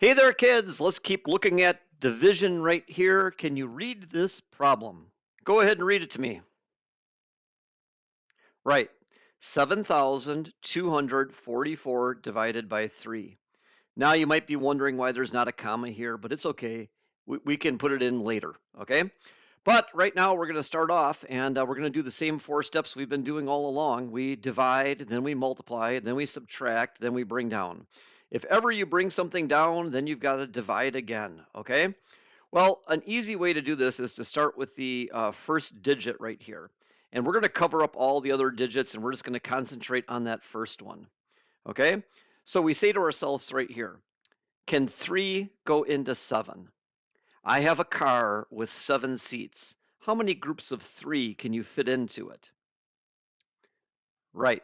Hey there, kids. Let's keep looking at division right here. Can you read this problem? Go ahead and read it to me. Right. 7,244 divided by 3. Now you might be wondering why there's not a comma here, but it's okay. We can put it in later, okay? But right now we're going to start off and we're going to do the same 4 steps we've been doing all along. We divide, then we multiply, then we subtract, then we bring down. If ever you bring something down, then you've got to divide again, okay? Well, an easy way to do this is to start with the first digit right here. And we're going to cover up all the other digits and we're just going to concentrate on that first one. Okay? So we say to ourselves right here, can 3 go into 7? I have a car with 7 seats. How many groups of 3 can you fit into it? Right.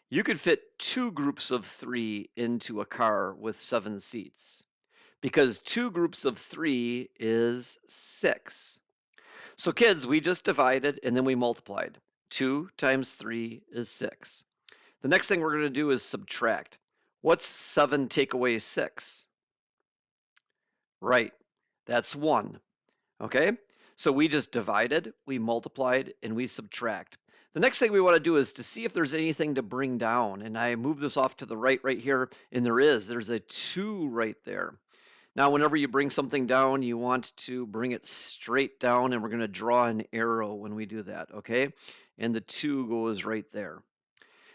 You could fit 2 groups of 3 into a car with 7 seats because 2 groups of 3 is 6. So kids, we just divided and then we multiplied. 2 times 3 is 6. The next thing we're going to do is subtract. What's 7 take away 6? Right, that's 1. Okay, so we just divided, we multiplied, and we subtract. The next thing we want to do is to see if there's anything to bring down. And I move this off to the right here, and there's a 2 right there. Now, whenever you bring something down, you want to bring it straight down, and we're going to draw an arrow when we do that, okay? And the 2 goes right there,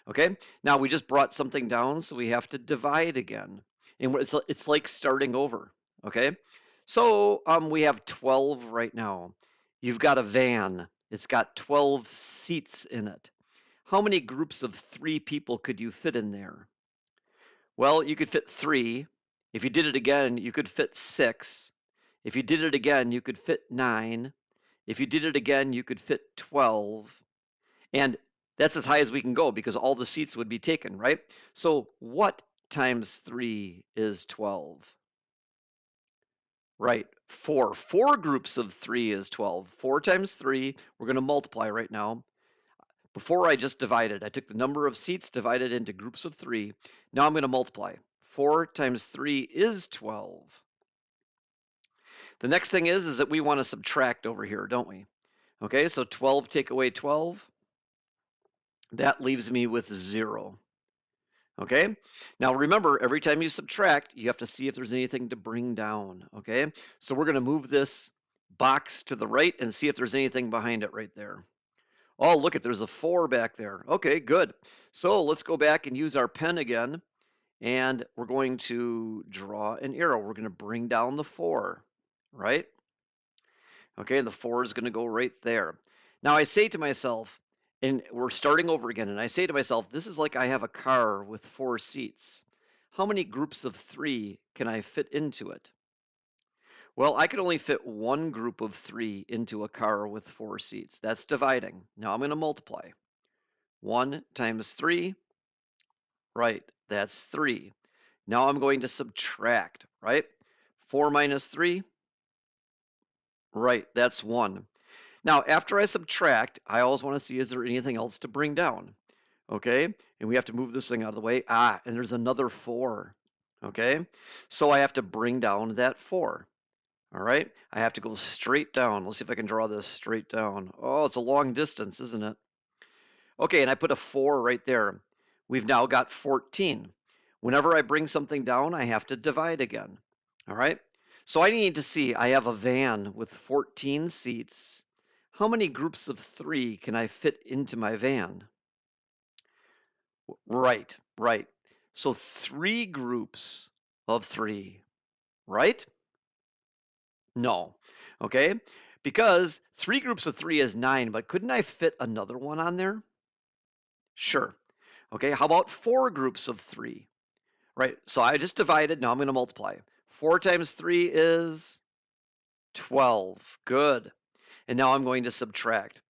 okay? Now, we just brought something down, so we have to divide again. And it's like starting over, okay? So we have 12 right now. You've got a van. It's got 12 seats in it. How many groups of 3 people could you fit in there? Well, you could fit 3. If you did it again, you could fit 6. If you did it again, you could fit 9. If you did it again, you could fit 12. And that's as high as we can go because all the seats would be taken, right? So what times 3 is 12? Right, 4. 4 groups of 3 is 12. 4 times 3, we're going to multiply right now. Before I just divided, I took the number of seats divided into groups of 3. Now I'm going to multiply. 4 times 3 is 12. The next thing is that we want to subtract over here, don't we? Okay, so 12 take away 12. That leaves me with 0. Okay, now remember, every time you subtract, you have to see if there's anything to bring down. Okay, so we're going to move this box to the right and see if there's anything behind it right there. Oh, look at, there's a 4 back there. Okay, good. So let's go back and use our pen again, and we're going to draw an arrow. We're going to bring down the 4, right? Okay, and the 4 is going to go right there. Now I say to myself, and we're starting over again, and I say to myself, this is like I have a car with 4 seats. How many groups of 3 can I fit into it? Well, I can only fit 1 group of 3 into a car with 4 seats. That's dividing. Now I'm going to multiply. 1 times 3, right, that's 3. Now I'm going to subtract, right? 4 minus 3, right, that's 1. Now, after I subtract, I always want to see, is there anything else to bring down? Okay, and we have to move this thing out of the way. And there's another 4. Okay, so I have to bring down that 4. All right, I have to go straight down. Let's see if I can draw this straight down. Oh, it's a long distance, isn't it? Okay, and I put a 4 right there. We've now got 14. Whenever I bring something down, I have to divide again. All right, so I need to see, I have a van with 14 seats. How many groups of 3 can I fit into my van? Right, right. So 3 groups of 3, right? No. Okay, because 3 groups of 3 is 9, but couldn't I fit another one on there? Sure. Okay, how about 4 groups of 3? Right, so I just divided, now I'm going to multiply. 4 times 3 is 12. Good. And now I'm going to subtract.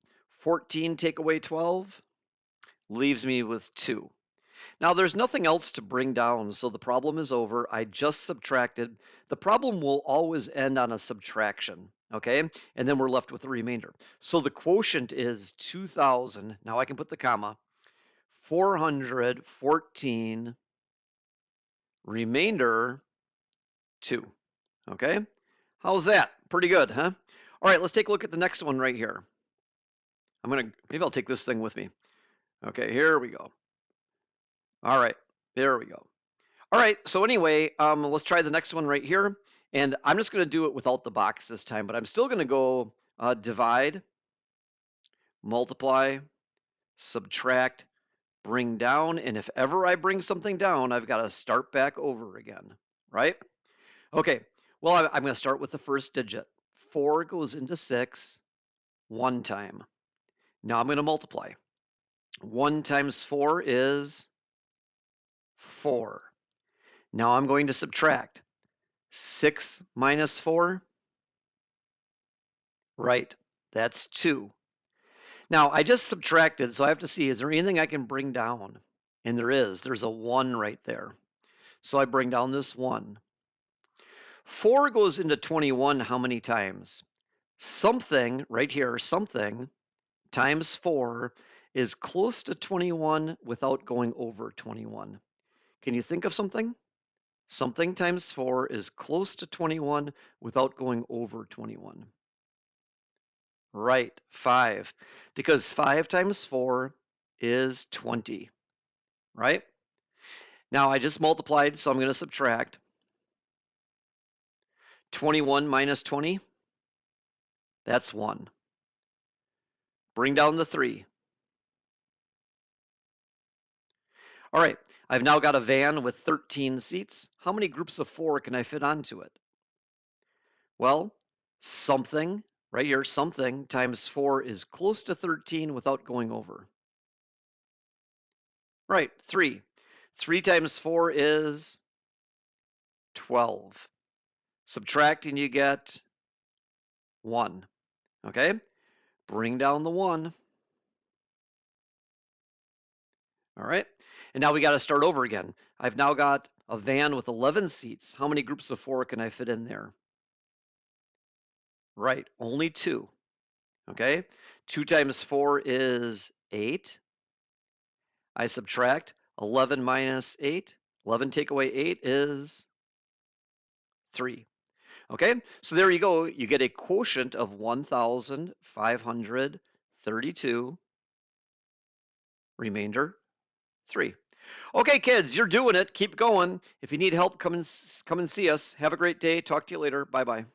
14 take away 12 leaves me with 2. Now there's nothing else to bring down, so the problem is over. I just subtracted. The problem will always end on a subtraction, okay? And then we're left with the remainder. So the quotient is 2,000. Now I can put the comma. 414 remainder 2. Okay, how's that? Pretty good, huh? All right, let's take a look at the next one right here. Maybe I'll take this thing with me. Okay, here we go. All right, there we go. All right, so anyway, let's try the next one right here. And I'm just going to do it without the box this time, but I'm still going to go divide, multiply, subtract, bring down, and if ever I bring something down, I've got to start back over again, right? Okay, well, I'm going to start with the first digit. 4 goes into 6 one time. Now I'm going to multiply. 1 times 4 is 4. Now I'm going to subtract. 6 minus 4, right, that's 2. Now I just subtracted, so I have to see, is there anything I can bring down? And there is. There's a 1 right there. So I bring down this 1. 4 goes into 21 how many times? Something, right here, something times 4 is close to 21 without going over 21. Can you think of something? Something times 4 is close to 21 without going over 21. Right, 5. Because 5 times 4 is 20, right? Now I just multiplied, so I'm going to subtract. 21 minus 20, that's 1. Bring down the 3. All right, I've now got a van with 13 seats. How many groups of 4 can I fit onto it? Well, something, right here, something times 4 is close to 13 without going over. Right, 3. 3 times 4 is 12. Subtracting, you get 1. Okay, bring down the 1. All right, and now we got to start over again. I've now got a van with 11 seats. How many groups of 4 can I fit in there? Right, only 2. Okay, 2 times 4 is 8. I subtract 11 minus 8. 11 take away 8 is 3. Okay, so there you go. You get a quotient of 1,532, remainder 3. Okay, kids, you're doing it. Keep going. If you need help, come and see us. Have a great day. Talk to you later. Bye-bye.